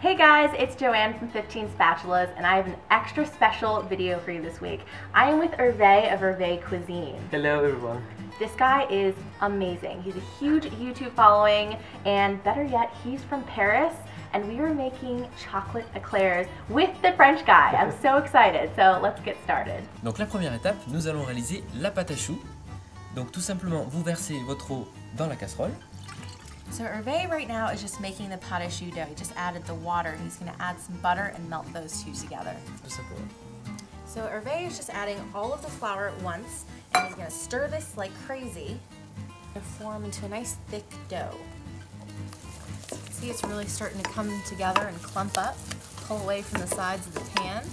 Hey guys, it's Joanne from 15 Spatulas, and I have an extra special video for you this week. I am with Herve of Herve Cuisine. Hello everyone. This guy is amazing. He's a huge YouTube following, and better yet, he's from Paris, and we are making chocolate eclairs with the French guy. I'm so excited, so let's get started. Donc la première étape, nous allons réaliser la pâte à choux. Donc tout simplement, vous versez votre eau dans la casserole. So Herve right now is just making the pate choux dough. He just added the water. He's going to add some butter and melt those two together. Tout simplement. So Herve is just adding all of the flour at once, and he's going to stir this like crazy to form into a nice thick dough. See, it's really starting to come together and clump up. Pull away from the sides of the pan.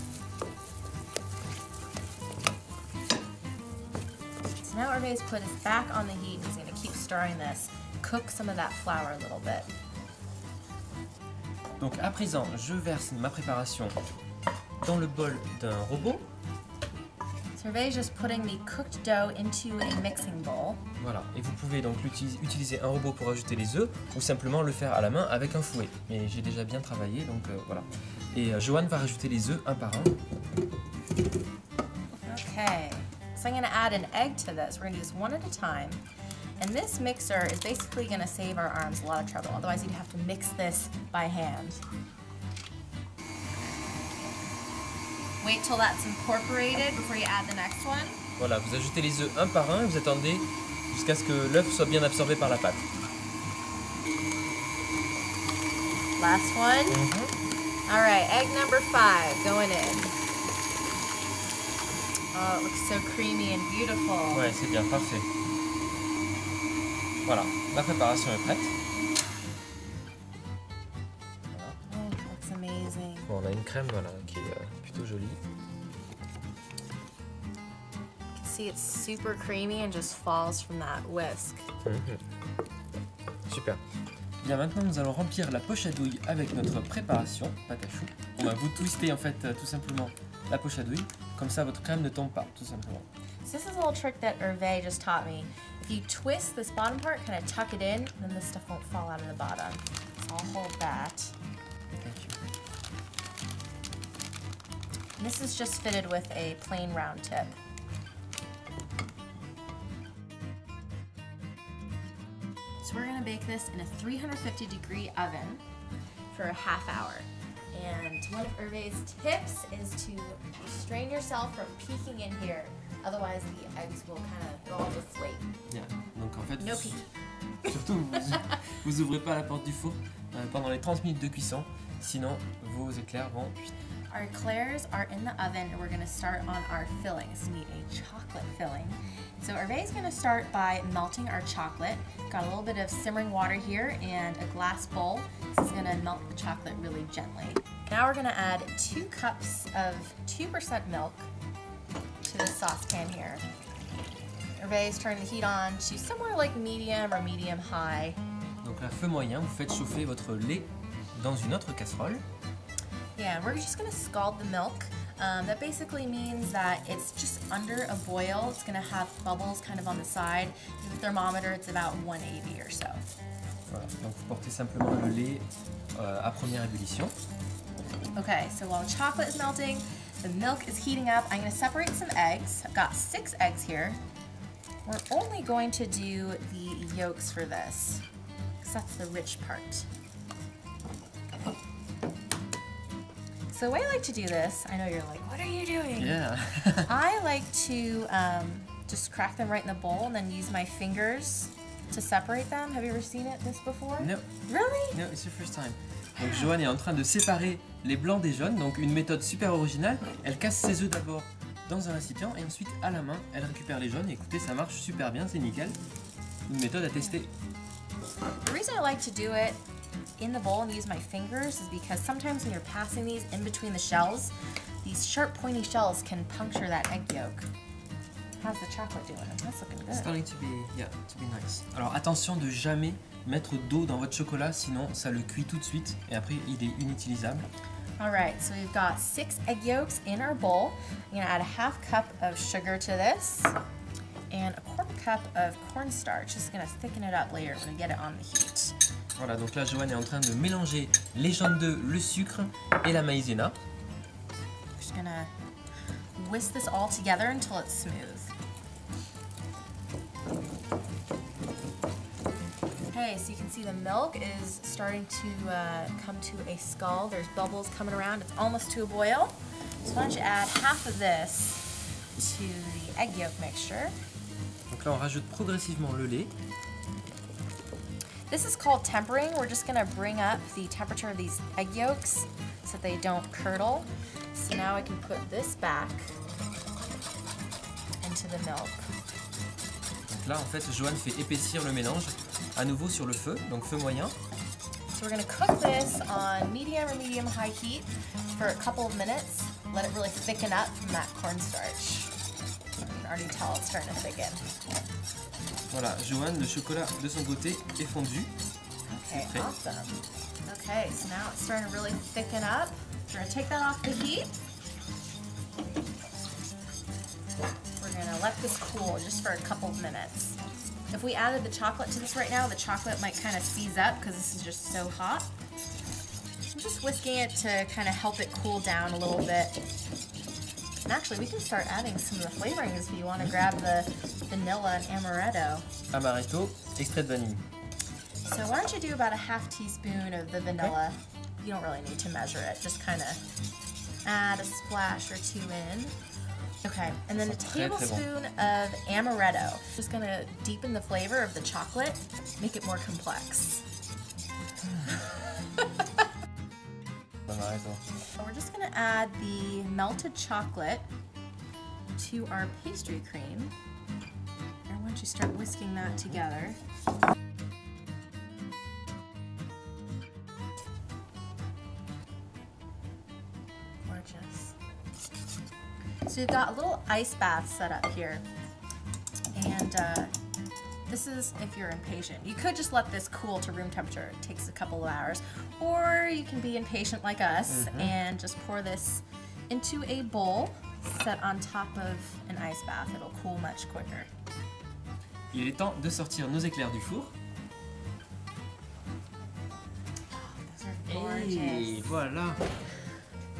So now Herve's put his back on the heat, and he's going to keep stirring this. Cook some of that flour a little bit. Donc à présent, je verse ma préparation dans le bol d'un robot. So Herve is just putting the cooked dough into a mixing bowl. Voilà, et vous pouvez donc utiliser un robot pour ajouter les œufs ou simplement le faire à la main avec un fouet. Mais j'ai déjà bien travaillé, donc voilà. Et Joanne va rajouter les œufs un par un. Okay, so I'm going to add an egg to this. We're going to do this one at a time. And this mixer is basically going to save our arms a lot of trouble. Otherwise, you'd have to mix this by hand. Wait till that's incorporated before you add the next one. Voilà, vous ajoutez les œufs un par un et vous attendez jusqu'à ce que l'œuf soit bien absorbé par la pâte. Last one. All right, egg number 5 going in. Oh, it looks so creamy and beautiful. Ouais, c'est bien, parfait. Voilà, la préparation est prête. Voilà. Oh, looks amazing. Bon, on a une crème voilà, qui est plutôt jolie. You can see it's super creamy and just falls from that whisk. Super. Bien, maintenant nous allons remplir la poche à douille avec notre préparation, pâte à choux. On va vous twister en fait tout simplement la poche à douille, comme ça votre crème ne tombe pas, tout simplement. So this is a little trick that Herve just taught me. If you twist this bottom part, kind of tuck it in, then this stuff won't fall out of the bottom. So I'll hold that. Thank you. And this is just fitted with a plain round tip. So we're going to bake this in a 350-degree oven for a half hour. And one of Herve's tips is to restrain yourself from peeking in here. Otherwise, the eggs will kind of all deflate. Yeah. Donc en fait, No peeking. Surtout, vous ouvrez pas la porte du four pendant les 30 minutes de cuisson, sinon vos éclairs vont cuire. Our eclairs are in the oven, and we're going to start on our filling. This is going to be a chocolate filling. So Herve is going to start by melting our chocolate. Got a little bit of simmering water here and a glass bowl. This is going to melt the chocolate really gently. Now we're going to add 2 cups of 2% milk to the saucepan here. Herve is turning the heat on to somewhere like medium or medium high. Donc à feu moyen, vous faites chauffer votre lait dans une autre casserole. Yeah, and we're just going to scald the milk. That basically means that it's just under a boil. It's going to have bubbles kind of on the side. The thermometer, it's about 180 or so. Voilà, donc vous portez simplement le lait à première ébullition. Okay, so while the chocolate is melting, the milk is heating up. I'm going to separate some eggs. I've got 6 eggs here. We're only going to do the yolks for this, because that's the rich part. So the way I like to do this, I know you're like, what are you doing? Yeah. I like to just crack them right in the bowl and then use my fingers to separate them. Have you ever seen this before? No. Really? No, it's the first time. Donc Joanne est en train de séparer les blancs des jaunes, donc une méthode super originale. Elle casse ses œufs d'abord dans un récipient et ensuite à la main, elle récupère les jaunes. Et écoutez, ça marche super bien, c'est nickel. Une méthode à tester. The reason I like to do it in the bowl and use my fingers is because sometimes when you're passing these in between the shells, these sharp pointy shells can puncture that egg yolk. How's the chocolate doing? That's looking good. Starting to be, yeah, to be nice. Alors attention de jamais mettre d'eau dans votre chocolat, sinon ça le cuit tout de suite et après il est inutilisable. Alright, so we've got 6 egg yolks in our bowl. I'm going to add a half cup of sugar to this and a 1/4 cup of cornstarch. Just going to thicken it up later when we get it on the heat. Voilà, donc là Joanne est en train de mélanger les jaunes d'œufs, le sucre et la maïzena. Just gonna whisk this all together until it's smooth. Okay, so you can see the milk is starting to come to a scald. There's bubbles coming around. It's almost to a boil. So why don't you add half of this to the egg yolk mixture. Donc là on rajoute progressivement le lait. This is called tempering. We're just gonna bring up the temperature of these egg yolks so that they don't curdle. So now I can put this back into the milk. Donc là en fait Joanne fait épaissir le mélange à nouveau sur le feu, donc feu moyen. So we're gonna cook this on medium or medium-high heat for a couple of minutes. Let it really thicken up from that cornstarch. You can already tell it's starting to thicken. Voilà, Joanne, le chocolat de son côté est fondu. Okay, awesome. Okay, so now it's starting to really thicken up. We're gonna take that off the heat. We're gonna let this cool just for a couple of minutes. If we added the chocolate to this right now, the chocolate might kind of seize up because this is just so hot. I'm just whisking it to kind of help it cool down a little bit. And actually, we can start adding some of the flavorings if you want to grab the vanilla and amaretto. Amaretto, extrait de vanille. So why don't you do about a half teaspoon of the vanilla. Okay. You don't really need to measure it, just kind of add a splash or two in. Okay, and then a tablespoon of amaretto. Just gonna deepen the flavor of the chocolate, make it more complex. So we're just gonna add the melted chocolate to our pastry cream. And once you start whisking that together, gorgeous. So you've got a little ice bath set up here, and this is if you're impatient. You could just let this cool to room temperature. It takes a couple of hours, or you can be impatient like us and just pour this into a bowl set on top of an ice bath. It'll cool much quicker. Il est temps de sortir nos éclairs du four. Those are gorgeous. Et voilà.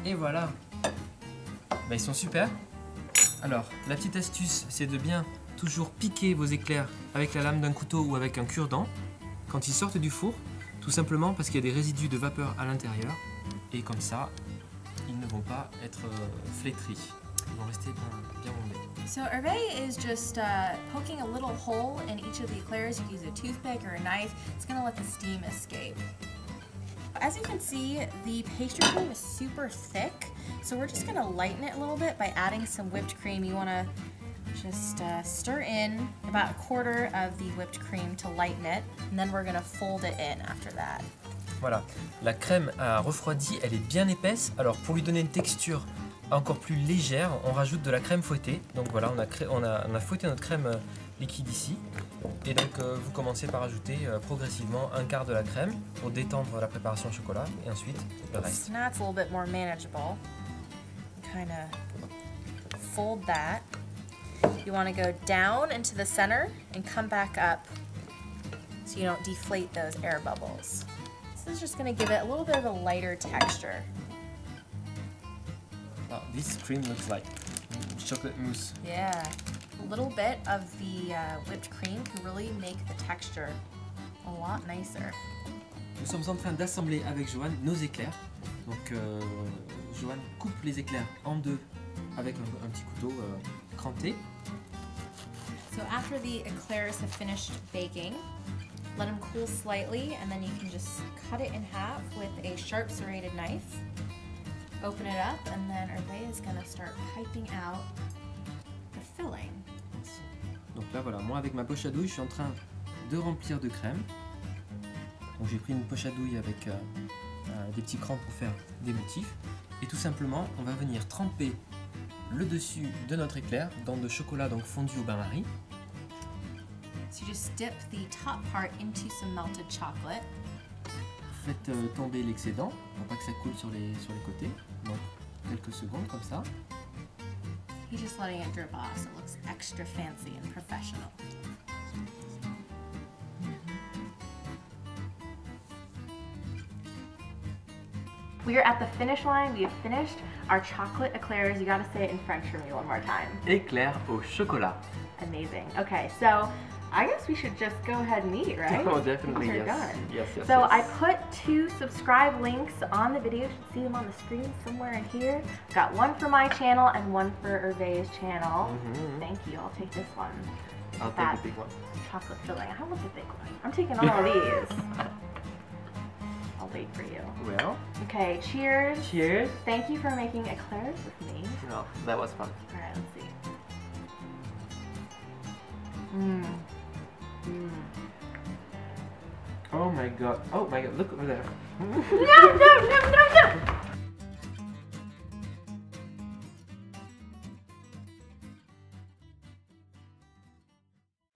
Et voilà. Bah, ils sont super. Alors, la petite astuce, c'est de bien toujours piquer vos éclairs avec la lame d'un couteau ou avec un cure-dent quand ils sortent du four, tout simplement parce qu'il y a des résidus de vapeur à l'intérieur et comme ça, ils ne vont pas être flétris. Ils vont rester bien bombés. So Herve is just poking a little hole in each of the eclairs. You can use a toothpick or a knife. It's going to let the steam escape. As you can see, the pastry cream is super thick, so we're just going to lighten it a little bit by adding some whipped cream. You want to just stir in about a quarter of the whipped cream to lighten it, and then we're going to fold it in after that. Voilà, la crème a refroidi, elle est bien épaisse. Alors pour lui donner une texture encore plus légère, on rajoute de la crème fouettée. Donc voilà, on a fouetté notre crème liquide ici. Et donc vous commencez par ajouter progressivement un quart de la crème pour détendre la préparation au chocolat et ensuite le reste. So now it's a little bit more manageable. Kind of fold that. You want to go down into the center and come back up so you don't deflate those air bubbles. This is just going to give it a little bit of a lighter texture. Wow, this cream looks like chocolate mousse. Yeah, a little bit of the whipped cream can really make the texture a lot nicer. Nous sommes en train d'assembler avec Joanne nos éclairs. Donc Joanne coupe les éclairs en deux avec un petit couteau cranté. So after the eclairs have finished baking, let them cool slightly, and then you can just cut it in half with a sharp serrated knife. Open it up, and then Herve is going to start piping out the filling. Donc là voilà, moi avec ma poche à douille, je suis en train de remplir de crème. Donc j'ai pris une poche à douille avec des petits crans pour faire des motifs. Et tout simplement, on va venir tremper le dessus de notre éclair dans de chocolat donc fondu au bain-marie. So you just dip the top part into some melted chocolate. Faites tomber l'excédent pour pas que ça coule sur les côtés. Donc quelques secondes comme ça. He's just letting it drip off so it looks extra fancy and professional. We are at the finish line. We have finished our chocolate eclairs. You gotta say it in French for me one more time. Eclairs au chocolat. Amazing. Okay, so I guess we should just go ahead and eat, right? Oh, definitely, You're yes. done. Yes, yes, So yes. I put 2 subscribe links on the video. You should see them on the screen somewhere in here. Got one for my channel and one for Herve's channel. Thank you. I'll take this one. I'll That take the big one. chocolate filling. I want the big one. I'm taking all of these. I'll wait for you. Well, Okay, cheers. cheers. Thank you for making eclairs with me. No, that was fun. All right, let's see. Mmm. Mmm. Oh my god, look over there. No, no, no, no, no!